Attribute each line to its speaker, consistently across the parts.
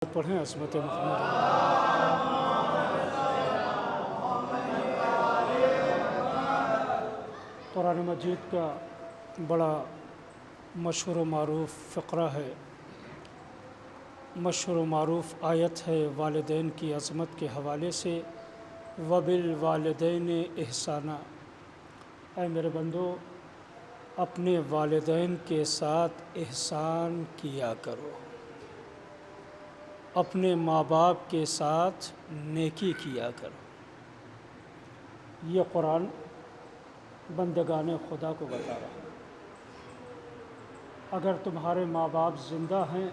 Speaker 1: پڑھیں عصمت محمد۔ قرآن مجید کا بڑا مشہور و معروف فقرہ ہے، مشہور و معروف آیت ہے والدین کی عظمت کے حوالے سے، وَبِالْوَالِدَيْنِ إِحْسَانًا۔ اے میرے بندو، اپنے والدین کے ساتھ احسان کیا کرو، اپنے ماں باپ کے ساتھ نیکی کیا کرو۔ یہ قرآن بندگان خدا کو بتا رہا ہے۔ اگر تمہارے ماں باپ زندہ ہیں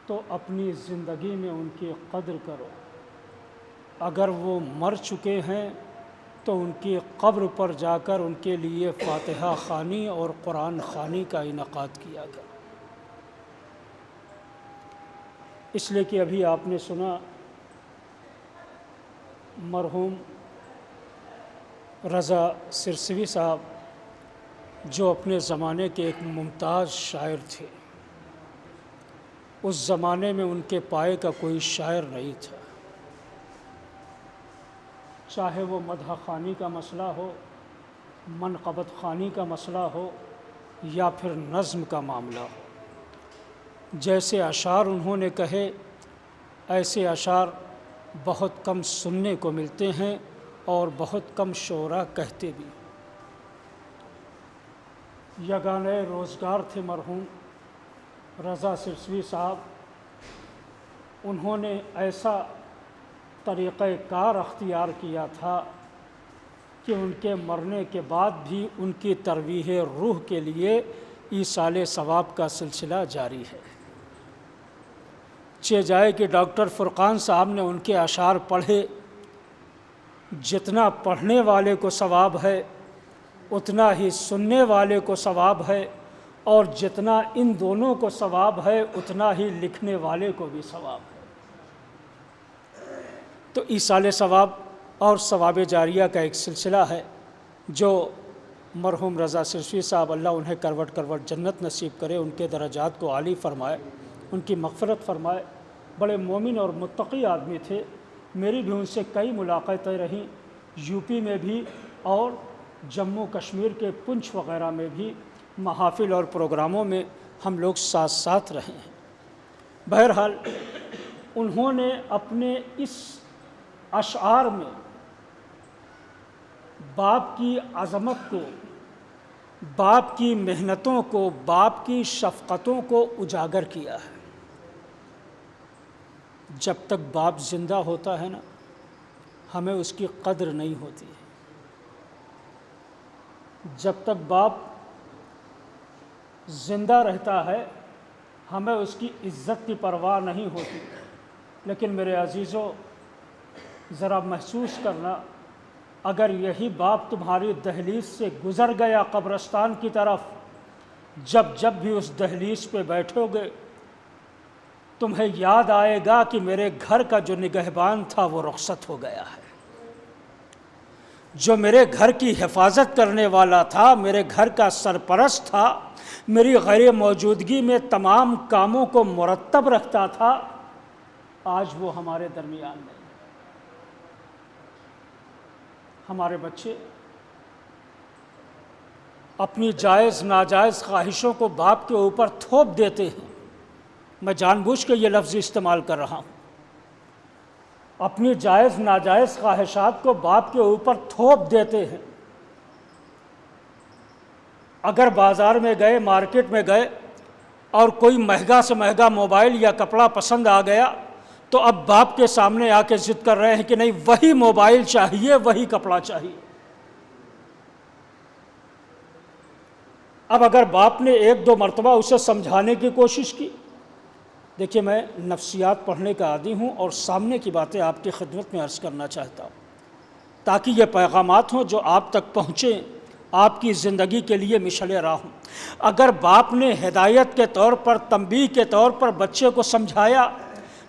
Speaker 1: تو اپنی زندگی میں ان کی قدر کرو، اگر وہ مر چکے ہیں تو ان کی قبر پر جا کر ان کے لیے فاتحہ خوانی اور قرآن خوانی کا انعقاد کیا کرو۔ اس لیے کہ ابھی آپ نے سنا مرحوم رضا سرسوی صاحب جو اپنے زمانے کے ایک ممتاز شاعر تھے، اس زمانے میں ان کے پائے کا کوئی شاعر نہیں تھا، چاہے وہ مدح خوانی کا مسئلہ ہو، منقبت خوانی کا مسئلہ ہو یا پھر نظم کا معاملہ ہو۔ جیسے اشعار انہوں نے کہے ایسے اشعار بہت کم سننے کو ملتے ہیں اور بہت کم شعراء کہتے بھی۔ یگانہ روزگار تھے مرحوم رضا سرسوی صاحب، انہوں نے ایسا طریقہ کار اختیار کیا تھا کہ ان کے مرنے کے بعد بھی ان کی ترویح روح کے لیے ایصال ثواب کا سلسلہ جاری ہے۔ چہ جائے کہ ڈاکٹر فرقان صاحب نے ان کے اشعار پڑھے، جتنا پڑھنے والے کو ثواب ہے اتنا ہی سننے والے کو ثواب ہے، اور جتنا ان دونوں کو ثواب ہے اتنا ہی لکھنے والے کو بھی ثواب ہے۔ تو ایصال ثواب اور ثواب جاریہ کا ایک سلسلہ ہے جو مرحوم رضا سرسوی صاحب، اللہ انہیں کروٹ کروٹ جنت نصیب کرے، ان کے درجات کو عالی فرمائے، ان کی مغفرت فرمائے۔ بڑے مومن اور متقی آدمی تھے، میری بھی ان سے کئی ملاقاتیں رہیں، یو پی میں بھی اور جموں کشمیر کے پنچ وغیرہ میں بھی محافل اور پروگراموں میں ہم لوگ ساتھ ساتھ رہے ہیں۔ بہرحال انہوں نے اپنے اس اشعار میں باپ کی عظمت کو، باپ کی محنتوں کو، باپ کی شفقتوں کو اجاگر کیا ہے۔ جب تک باپ زندہ ہوتا ہے نا، ہمیں اس کی قدر نہیں ہوتی ہے۔ جب تک باپ زندہ رہتا ہے ہمیں اس کی عزت کی پرواہ نہیں ہوتی۔ لیکن میرے عزیزو، ذرا محسوس کرنا، اگر یہی باپ تمہاری دہلیز سے گزر گیا قبرستان کی طرف، جب بھی اس دہلیز پہ بیٹھو گے تمہیں یاد آئے گا کہ میرے گھر کا جو نگہبان تھا وہ رخصت ہو گیا ہے، جو میرے گھر کی حفاظت کرنے والا تھا، میرے گھر کا سرپرست تھا، میری غیر موجودگی میں تمام کاموں کو مرتب رکھتا تھا، آج وہ ہمارے درمیان نہیں۔ ہمارے بچے اپنی جائز ناجائز خواہشوں کو باپ کے اوپر تھوپ دیتے ہیں، میں جان بوجھ کے یہ لفظ استعمال کر رہا ہوں، اپنی جائز ناجائز خواہشات کو باپ کے اوپر تھوپ دیتے ہیں۔ اگر بازار میں گئے، مارکیٹ میں گئے اور کوئی مہنگا سے مہنگا موبائل یا کپڑا پسند آ گیا تو اب باپ کے سامنے آ کے ضد کر رہے ہیں کہ نہیں، وہی موبائل چاہیے، وہی کپڑا چاہیے۔ اب اگر باپ نے ایک دو مرتبہ اسے سمجھانے کی کوشش کی، دیکھیے میں نفسیات پڑھنے کا عادی ہوں اور سامنے کی باتیں آپ کی خدمت میں عرض کرنا چاہتا ہوں تاکہ یہ پیغامات ہوں جو آپ تک پہنچیں، آپ کی زندگی کے لیے مشعل راہ ہوں۔ اگر باپ نے ہدایت کے طور پر، تنبیہ کے طور پر بچے کو سمجھایا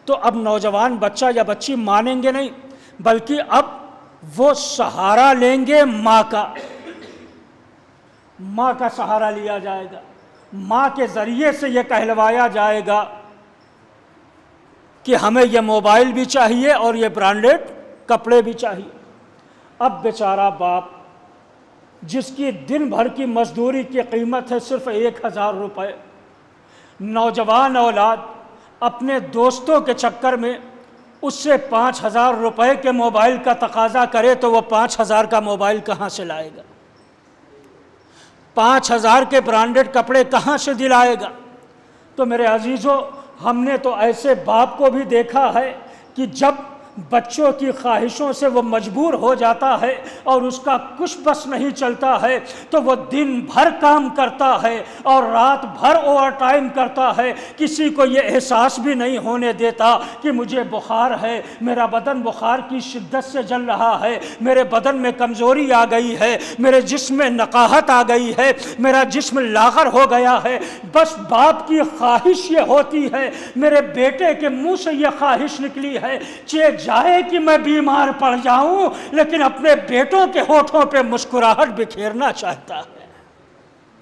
Speaker 1: تو اب نوجوان بچہ یا بچی مانیں گے نہیں، بلکہ اب وہ سہارا لیں گے ماں کا سہارا لیا جائے گا، ماں کے ذریعے سے یہ کہلوایا جائے گا کہ ہمیں یہ موبائل بھی چاہیے اور یہ برانڈیڈ کپڑے بھی چاہیے۔ اب بیچارہ باپ جس کی دن بھر کی مزدوری کی قیمت ہے صرف 1000 روپے، نوجوان اولاد اپنے دوستوں کے چکر میں اس سے 5000 روپے کے موبائل کا تقاضا کرے تو وہ 5000 کا موبائل کہاں سے لائے گا؟ 5000 کے برانڈیڈ کپڑے کہاں سے دلائے گا؟ تو میرے عزیزو، ہم نے تو ایسے باپ کو بھی دیکھا ہے کہ جب بچوں کی خواہشوں سے وہ مجبور ہو جاتا ہے اور اس کا کچھ بس نہیں چلتا ہے تو وہ دن بھر کام کرتا ہے اور رات بھر اوور ٹائم کرتا ہے، کسی کو یہ احساس بھی نہیں ہونے دیتا کہ مجھے بخار ہے، میرا بدن بخار کی شدت سے جل رہا ہے، میرے بدن میں کمزوری آ گئی ہے، میرے جسم میں نقاہت آ گئی ہے، میرا جسم لاغر ہو گیا ہے۔ بس باپ کی خواہش یہ ہوتی ہے، میرے بیٹے کے منہ سے یہ خواہش نکلی ہے جائے کہ میں بیمار پڑ جاؤں لیکن اپنے بیٹوں کے ہونٹوں پہ مسکراہٹ بکھیرنا چاہتا ہے۔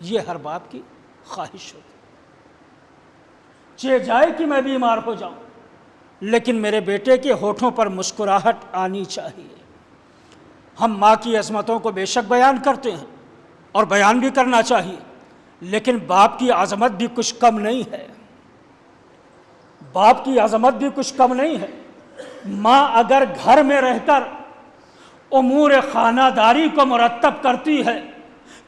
Speaker 1: یہ ہر باپ کی خواہش ہوتی ہے، جائے کہ میں بیمار ہو جاؤں لیکن میرے بیٹے کے ہونٹوں پر مسکراہٹ آنی چاہیے۔ ہم ماں کی عظمتوں کو بے شک بیان کرتے ہیں اور بیان بھی کرنا چاہیے، لیکن باپ کی عظمت بھی کچھ کم نہیں ہے۔ باپ کی عظمت بھی کچھ کم نہیں ہے۔ ماں اگر گھر میں رہ کر امور خانہ داری کو مرتب کرتی ہے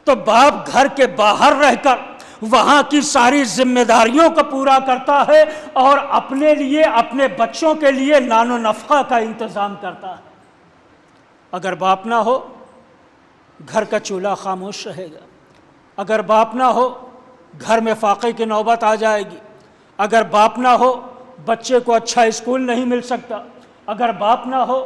Speaker 1: تو باپ گھر کے باہر رہ کر وہاں کی ساری ذمہ داریوں کو پورا کرتا ہے اور اپنے لیے، اپنے بچوں کے لیے نان و نفقہ کا انتظام کرتا ہے۔ اگر باپ نہ ہو گھر کا چولہا خاموش رہے گا، اگر باپ نہ ہو گھر میں فاقے کی نوبت آ جائے گی، اگر باپ نہ ہو بچے کو اچھا اسکول نہیں مل سکتا، اگر باپ نہ ہو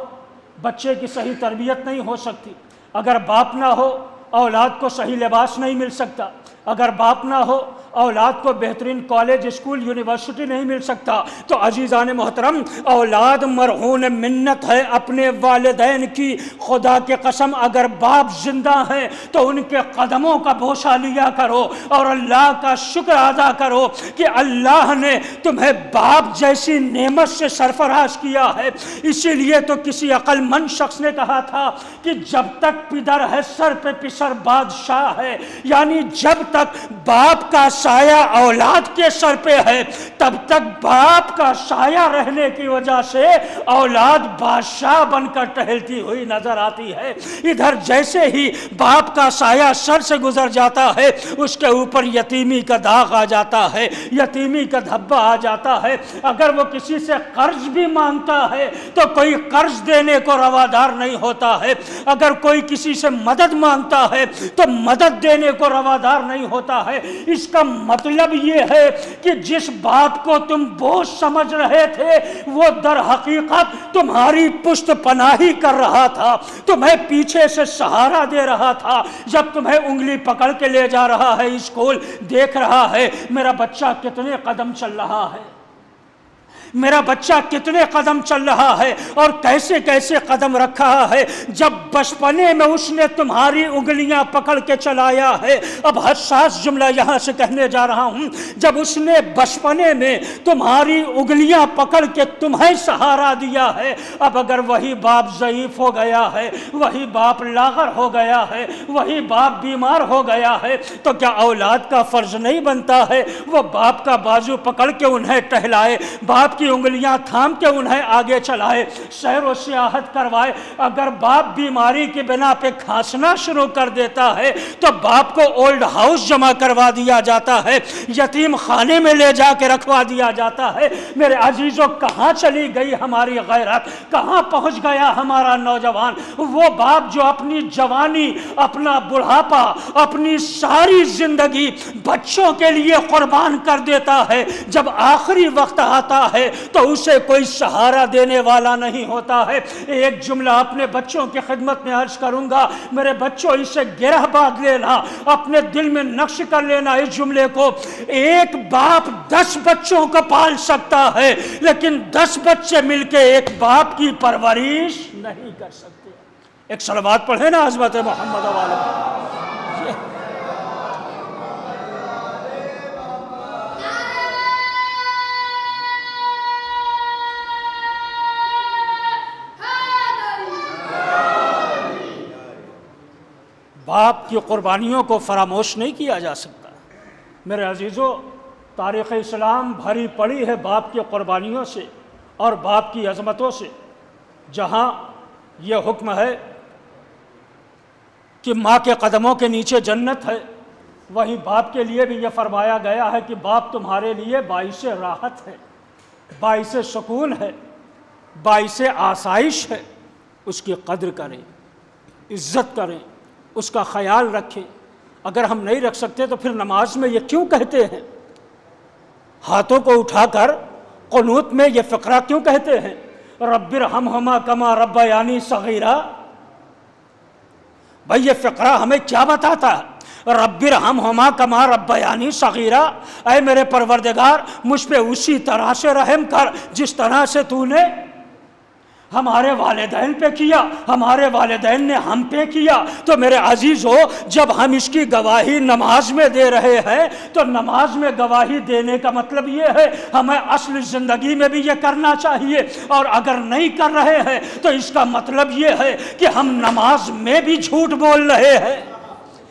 Speaker 1: بچے کی صحیح تربیت نہیں ہو سکتی، اگر باپ نہ ہو اولاد کو صحیح لباس نہیں مل سکتا، اگر باپ نہ ہو اولاد کو بہترین کالج، اسکول، یونیورسٹی نہیں مل سکتا۔ تو عزیزان محترم، اولاد مرہون منت ہے اپنے والدین کی۔ خدا کے قسم اگر باپ زندہ ہیں تو ان کے قدموں کا بوسہ لیا کرو اور اللہ کا شکر ادا کرو کہ اللہ نے تمہیں باپ جیسی نعمت سے سرفراز کیا ہے۔ اسی لیے تو کسی عقل مند شخص نے کہا تھا کہ جب تک پدر ہے سر پہ پسر بادشاہ ہے، یعنی جب تک باپ کا سایہ اولاد کے سر پہ ہے تب تک باپ کا سایہ رہنے کی وجہ سے اولاد بادشاہ بن کر ٹہلتی ہوئی نظر آتی ہے۔ ادھر جیسے ہی باپ کا سایہ سر سے گزر جاتا ہے اس کے اوپر یتیمی کا داغ آ جاتا ہے، یتیمی کا دھبا آ جاتا ہے۔ اگر وہ کسی سے قرض بھی مانگتا ہے تو کوئی قرض دینے کو روادار نہیں ہوتا ہے، اگر کوئی کسی سے مدد مانگتا ہے تو مدد دینے کو روادار نہیں ہوتا ہے۔ اس کا مطلب یہ ہے کہ جس باپ کو تم بوجھ سمجھ رہے تھے وہ در حقیقت تمہاری پشت پناہی کر رہا تھا، تمہیں پیچھے سے سہارا دے رہا تھا۔ جب تمہیں انگلی پکڑ کے لے جا رہا ہے اسکول، دیکھ رہا ہے میرا بچہ کتنے قدم چل رہا ہے، میرا بچہ کتنے قدم چل رہا ہے اور کیسے کیسے قدم رکھ رہا ہے۔ جب بچپنے میں اس نے تمہاری انگلیاں پکڑ کے چلایا ہے، اب حساس جملہ یہاں سے کہنے جا رہا ہوں، جب اس نے بچپنے میں تمہاری انگلیاں پکڑ کے تمہیں سہارا دیا ہے، اب اگر وہی باپ ضعیف ہو گیا ہے، وہی باپ لاغر ہو گیا ہے، وہی باپ بیمار ہو گیا ہے تو کیا اولاد کا فرض نہیں بنتا ہے وہ باپ کا بازو پکڑ کے انہیں ٹہلائے، باپ کی انگلیاں تھام کے انہیں آگے چلائے، سیر و سیاحت کروائے؟ اگر باپ بیماری کی بنا پہ کھانسنا شروع کر دیتا ہے تو باپ کو اولڈ ہاؤس جمع کروا دیا جاتا ہے، یتیم خانے میں لے جا کے رکھوا دیا جاتا ہے۔ میرے عزیزوں، کہاں چلی گئی ہماری غیرت، کہاں پہنچ گیا ہمارا نوجوان؟ وہ باپ جو اپنی جوانی، اپنا بڑھاپا، اپنی ساری زندگی بچوں کے لیے قربان کر دیتا ہے، جب آخری وقت آتا ہے تو اسے کوئی سہارا دینے والا نہیں ہوتا ہے۔ ایک جملہ اپنے بچوں کی خدمت میں عرض کروں گا، میرے بچوں اسے گرہ باندھ لینا، اپنے دل میں نقش کر لینا اس جملے کو، ایک باپ 10 بچوں کو پال سکتا ہے لیکن 10 بچے مل کے ایک باپ کی پرورش نہیں کر سکتے۔ ایک صلوات پڑھیں نا حضرت محمد والے۔ باپ کی قربانیوں کو فراموش نہیں کیا جا سکتا۔ میرے عزیزو، تاریخ اسلام بھری پڑی ہے باپ کی قربانیوں سے اور باپ کی عظمتوں سے۔ جہاں یہ حکم ہے کہ ماں کے قدموں کے نیچے جنت ہے، وہیں باپ کے لیے بھی یہ فرمایا گیا ہے کہ باپ تمہارے لیے باعث راحت ہے، باعث سکون ہے، باعث آسائش ہے۔ اس کی قدر کریں، عزت کریں، اس کا خیال رکھیں۔ اگر ہم نہیں رکھ سکتے تو پھر نماز میں یہ کیوں کہتے ہیں؟ ہاتھوں کو اٹھا کر قنوت میں یہ فقرہ کیوں کہتے ہیں؟ رب ارحمہما کما ربیانی صغیرا۔ بھئی یہ فقرہ ہمیں کیا بتاتا ہے؟ رب ارحمہما کما ربیانی صغیرا، اے میرے پروردگار مجھ پہ اسی طرح سے رحم کر جس طرح سے تو نے ہمارے والدین پہ کیا، ہمارے والدین نے ہم پہ کیا۔ تو میرے عزیزو، جب ہم اس کی گواہی نماز میں دے رہے ہیں تو نماز میں گواہی دینے کا مطلب یہ ہے ہمیں اصل زندگی میں بھی یہ کرنا چاہیے، اور اگر نہیں کر رہے ہیں تو اس کا مطلب یہ ہے کہ ہم نماز میں بھی جھوٹ بول رہے ہیں۔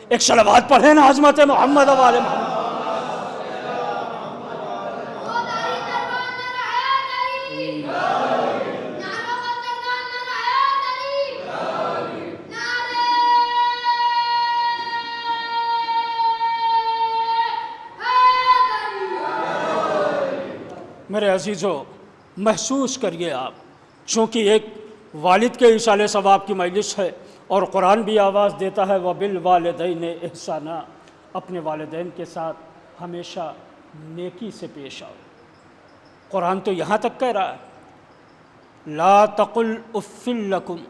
Speaker 1: ایک صلوات پڑھیں نا عظمت محمد و آل محمد۔ میرے عزیزو، محسوس کریے آپ، چونکہ ایک والد کے ایصال ثواب کی مجلس ہے اور قرآن بھی آواز دیتا ہے وَبِالْوَالِدَيْنِ إِحْسَانًا، اپنے والدین کے ساتھ ہمیشہ نیکی سے پیش آؤ۔ قرآن تو یہاں تک کہہ رہا ہے لا تقل اف لکم،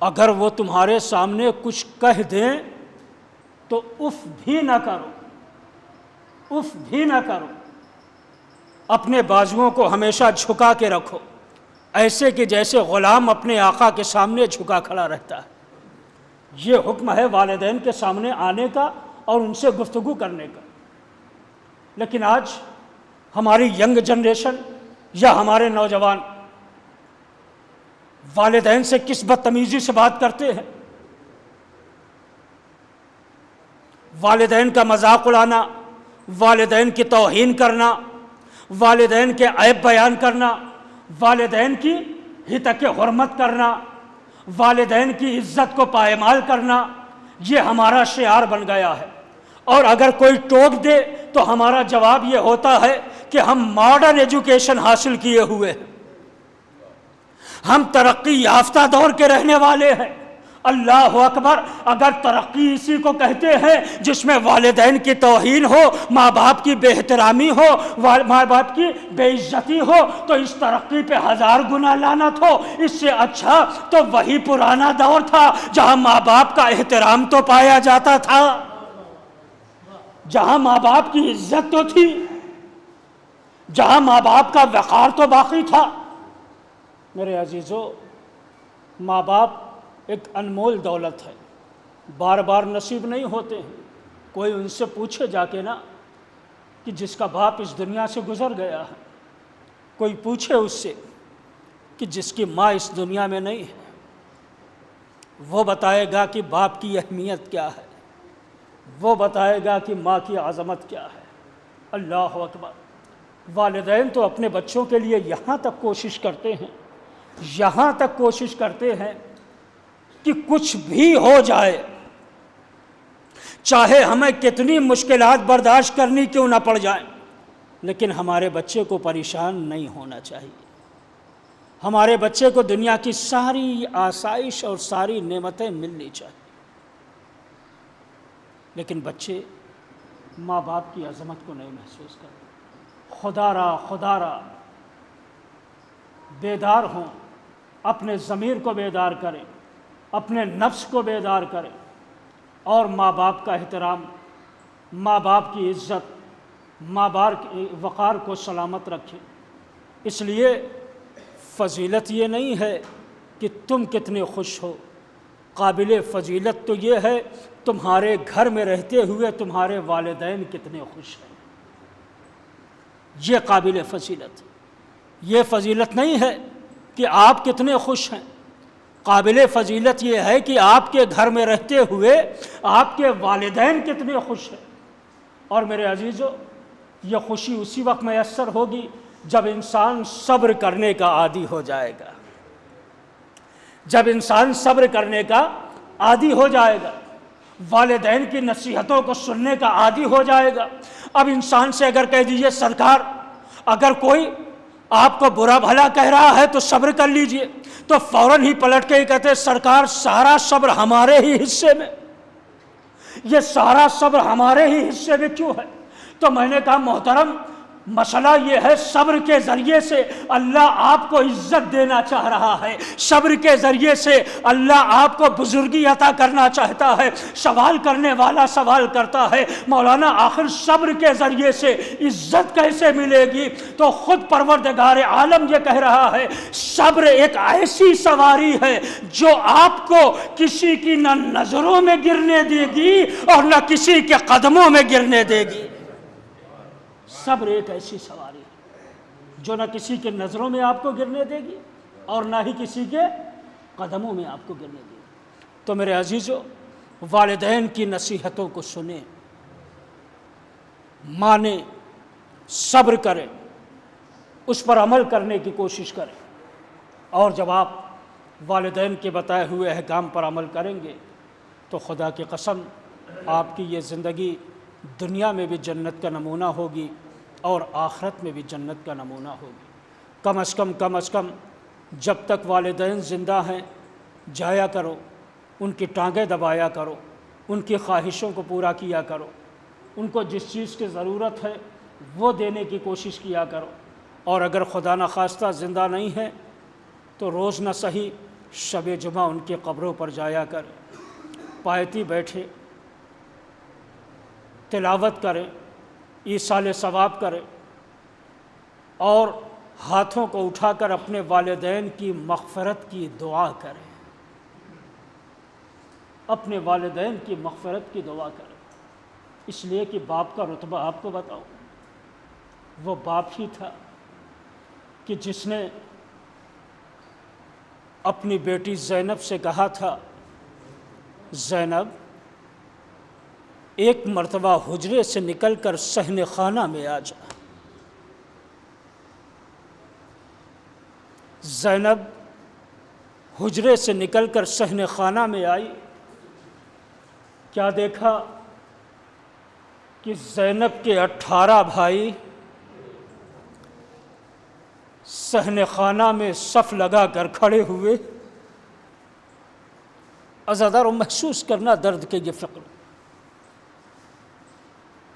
Speaker 1: اگر وہ تمہارے سامنے کچھ کہہ دیں تو اف بھی نہ کرو، اف بھی نہ کرو۔ اپنے بازوؤں کو ہمیشہ جھکا کے رکھو، ایسے کہ جیسے غلام اپنے آقا کے سامنے جھکا کھڑا رہتا ہے۔ یہ حکم ہے والدین کے سامنے آنے کا اور ان سے گفتگو کرنے کا۔ لیکن آج ہماری ینگ جنریشن یا ہمارے نوجوان والدین سے کس بدتمیزی سے بات کرتے ہیں۔ والدین کا مذاق اڑانا، والدین کی توہین کرنا، والدین کے عیب بیان کرنا، والدین کی ہتک حرمت کرنا، والدین کی عزت کو پائمال کرنا، یہ ہمارا شعار بن گیا ہے۔ اور اگر کوئی ٹوک دے تو ہمارا جواب یہ ہوتا ہے کہ ہم ماڈرن ایجوکیشن حاصل کیے ہوئے ہیں، ہم ترقی یافتہ دور کے رہنے والے ہیں۔ اللہ اکبر! اگر ترقی اسی کو کہتے ہیں جس میں والدین کی توہین ہو، ماں باپ کی بے احترامی ہو، ماں باپ کی بے عزتی ہو، تو اس ترقی پہ 1000 گنا لعنت ہو۔ اس سے اچھا تو وہی پرانا دور تھا جہاں ماں باپ کا احترام تو پایا جاتا تھا، جہاں ماں باپ کی عزت تو تھی، جہاں ماں باپ کا وقار تو باقی تھا۔ میرے عزیزو، ماں باپ ایک انمول دولت ہے، بار بار نصیب نہیں ہوتے ہیں۔ کوئی ان سے پوچھے جا کے نا کہ جس کا باپ اس دنیا سے گزر گیا ہے، کوئی پوچھے اس سے کہ جس کی ماں اس دنیا میں نہیں ہے، وہ بتائے گا کہ باپ کی اہمیت کیا ہے، وہ بتائے گا کہ ماں کی عظمت کیا ہے۔ اللہ اکبر! والدین تو اپنے بچوں کے لیے یہاں تک کوشش کرتے ہیں، یہاں تک کوشش کرتے ہیں کہ کچھ بھی ہو جائے، چاہے ہمیں کتنی مشکلات برداشت کرنی کیوں نہ پڑ جائیں، لیکن ہمارے بچے کو پریشان نہیں ہونا چاہیے۔ ہمارے بچے کو دنیا کی ساری آسائش اور ساری نعمتیں ملنی چاہیے، لیکن بچے ماں باپ کی عظمت کو نہیں محسوس کرتے۔ خدا را بیدار ہوں، اپنے ضمیر کو بیدار کریں، اپنے نفس کو بیدار کریں، اور ماں باپ کا احترام، ماں باپ کی عزت، ماں باپ کے وقار کو سلامت رکھیں۔ اس لیے فضیلت یہ نہیں ہے کہ تم کتنے خوش ہو، قابل فضیلت تو یہ ہے تمہارے گھر میں رہتے ہوئے تمہارے والدین کتنے خوش ہیں، یہ قابل فضیلت۔ یہ فضیلت نہیں ہے کہ آپ کتنے خوش ہیں، قابل فضیلت یہ ہے کہ آپ کے گھر میں رہتے ہوئے آپ کے والدین کتنے خوش ہیں۔ اور میرے عزیزو، یہ خوشی اسی وقت میسر ہوگی جب انسان صبر کرنے کا عادی ہو جائے گا، جب انسان صبر کرنے کا عادی ہو جائے گا، والدین کی نصیحتوں کو سننے کا عادی ہو جائے گا۔ اب انسان سے اگر کہہ دیجئے سرکار اگر کوئی آپ کو برا بھلا کہہ رہا ہے تو صبر کر لیجئے، تو فوراً ہی پلٹ کے کہتے ہیں سرکار سارا صبر ہمارے ہی حصے میں، یہ سارا صبر ہمارے ہی حصے میں کیوں ہے؟ تو میں نے کہا محترم، مسئلہ یہ ہے صبر کے ذریعے سے اللہ آپ کو عزت دینا چاہ رہا ہے، صبر کے ذریعے سے اللہ آپ کو بزرگی عطا کرنا چاہتا ہے۔ سوال کرنے والا سوال کرتا ہے مولانا آخر صبر کے ذریعے سے عزت کیسے ملے گی؟ تو خود پروردگار عالم یہ کہہ رہا ہے صبر ایک ایسی سواری ہے جو آپ کو کسی کی نہ نظروں میں گرنے دے گی اور نہ کسی کے قدموں میں گرنے دے گی۔ صبر ایک ایسی سواری ہے جو نہ کسی کے نظروں میں آپ کو گرنے دے گی اور نہ ہی کسی کے قدموں میں آپ کو گرنے دے گی۔ تو میرے عزیزو، والدین کی نصیحتوں کو سنیں، مانیں، صبر کریں، اس پر عمل کرنے کی کوشش کریں، اور جب آپ والدین کے بتائے ہوئے احکام پر عمل کریں گے تو خدا کی قسم آپ کی یہ زندگی دنیا میں بھی جنت کا نمونہ ہوگی اور آخرت میں بھی جنت کا نمونہ ہوگی۔ کم از کم جب تک والدین زندہ ہیں جایا کرو، ان کی ٹانگیں دبایا کرو، ان کی خواہشوں کو پورا کیا کرو، ان کو جس چیز کی ضرورت ہے وہ دینے کی کوشش کیا کرو، اور اگر خدا نخواستہ زندہ نہیں ہے تو روز نہ صحیح شب جمعہ ان کی قبروں پر جایا کریں، پایتی بیٹھے، تلاوت کریں، ایصال ثواب کریں، اور ہاتھوں کو اٹھا کر اپنے والدین کی مغفرت کی دعا کریں، اپنے والدین کی مغفرت کی دعا کریں، اس لیے کہ باپ کا رتبہ آپ کو بتاؤ، وہ باپ ہی تھا کہ جس نے اپنی بیٹی زینب سے کہا تھا زینب ایک مرتبہ حجرے سے نکل کر صحن خانہ میں آ جا۔ زینب حجرے سے نکل کر صحن خانہ میں آئی، کیا دیکھا کہ زینب کے 18 بھائی صحن خانہ میں صف لگا کر کھڑے ہوئے۔ عزاداروں، محسوس کرنا درد کے یہ فقر،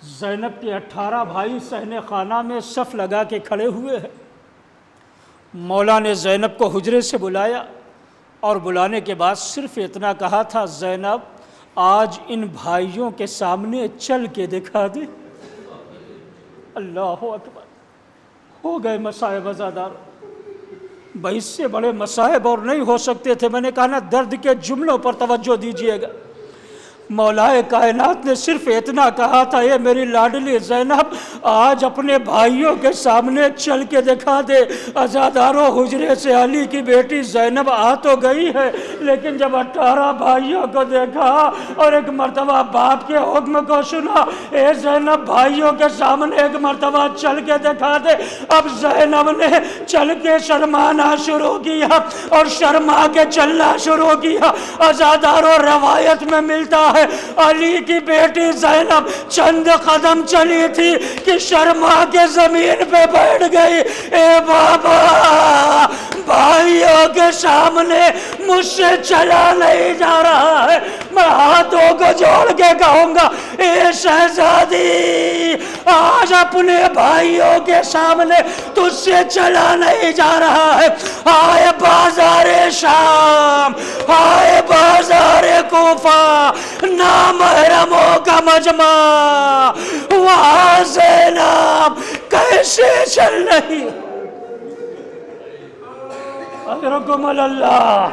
Speaker 1: زینب کے 18 بھائی صحن خانہ میں صف لگا کے کھڑے ہوئے ہیں۔ مولا نے زینب کو حجرے سے بلایا اور بلانے کے بعد صرف اتنا کہا تھا زینب آج ان بھائیوں کے سامنے چل کے دکھا دے۔ اللہ اکبر، ہو گئے مصائب عزادار، بھائی اس سے بڑے مصائب اور نہیں ہو سکتے تھے۔ میں نے کہا نا درد کے جملوں پر توجہ دیجئے گا۔ مولا کائنات نے صرف اتنا کہا تھا اے میری لاڈلی زینب آج اپنے بھائیوں کے سامنے چل کے دکھا دے۔ عزاداروں، حجرے سے علی کی بیٹی زینب آ تو گئی ہے، لیکن جب 18 بھائیوں کو دیکھا اور ایک مرتبہ باپ کے حکم کو سنا اے زینب بھائیوں کے سامنے ایک مرتبہ چل کے دکھا دے، اب زینب نے چل کے شرمانا شروع کیا اور شرما کے چلنا شروع کیا۔ عزاداروں، روایت میں ملتا ہے علی کی بیٹی زینب چند قدم چلی تھی کہ شرما کے زمین پہ بیٹھ گئی۔ اے بابا، بھائیوں کے سامنے مجھ سے چلا نہیں جا رہا ہے، میں ہاتھوں کو جوڑ کے کہوں گا اے شہزادی آج اپنے بھائیوں کے سامنے تجھ سے چلا نہیں جا رہا ہے۔ آئے بازار شام، آئے بازار کوفہ، نامحرموں کا مجمع، وہاں زینب کیسے چل رہی؟ اجرکم اللہ۔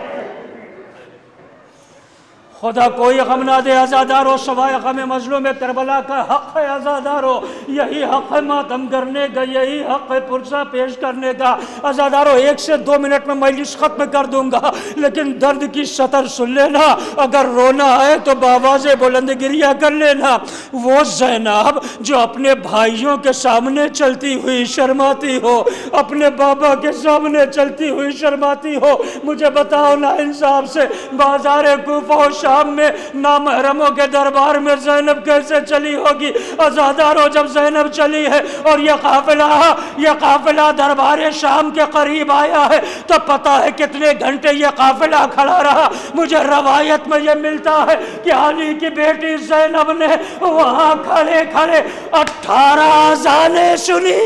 Speaker 1: خدا کوئی غم نہ دے عزادارو، سوائے غم مظلوم کربلا کا حق ہے عزادارو، یہی حق ہے ماتم کرنے کا، یہی حق ہے پرسہ پیش کرنے کا۔ عزادارو 1 سے 2 منٹ میں مجلس ختم کر دوں گا، لیکن درد کی سطر سن لینا، اگر رونا ہے تو بآواز بلند گریہ کر لینا۔ وہ زینب جو اپنے بھائیوں کے سامنے چلتی ہوئی شرماتی ہو، اپنے بابا کے سامنے چلتی ہوئی شرماتی ہو، مجھے بتاؤ نا انصاف سے، بازار کوفہ و شام میں نامحرموں کے دربار میں زینب کیسے چلی ہوگی؟ عزادارو جب زینب چلی ہے اور یہ قافلہ دربار شام کے قریب آیا ہے تو پتہ ہے کتنے گھنٹے یہ قافلہ کھڑا رہا۔ مجھے روایت میں یہ ملتا ہے کہ علی کی بیٹی زینب نے وہاں کھڑے کھڑے 18 اذانیں سنی۔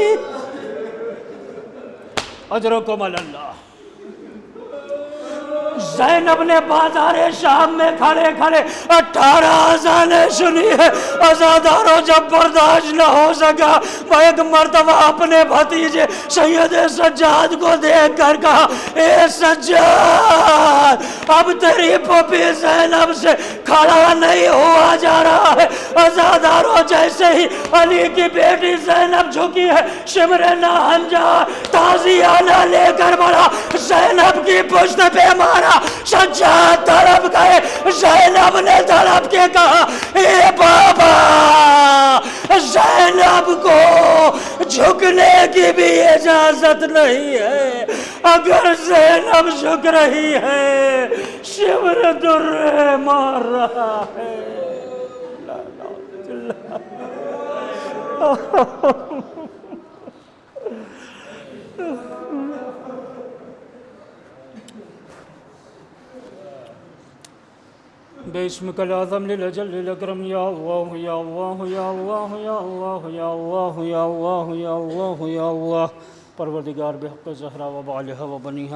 Speaker 1: اجرکم اللہ۔ زینب نے بازار شام میں کھڑے کھڑے 18 اذانیں سنی ہے۔ عزادارو جب برداشت نہ ہو سکا، میں ایک مرتبہ اپنے بھتیجے سید سجاد کو دیکھ کر کہا، اے سجاد، اب تیری پھوپھی زینب سے کھڑا نہیں ہوا جا رہا ہے۔ عزادارو جیسے ہی علی کی بیٹی زینب جھکی ہے، شمر ناہنجار تازیانہ لے کر بڑھا، زینب کی پشت پہ مارا۔ سجاد تڑپ گئے۔ زینب نے تڑپ کے کہا، اے بابا، زینب کو جھکنے کی بھی اجازت نہیں ہے۔ اگر زینب جھک رہی ہے، شمر در مار رہا ہے۔ باسمک العظم للجل الاکرم، یا اللہ یا اللہ یا اللہ یا اللہ یا اللہ یا اللہ یا اللہ یا اللہ۔ پروردگار بحق زہرا و بالہا و بنیہا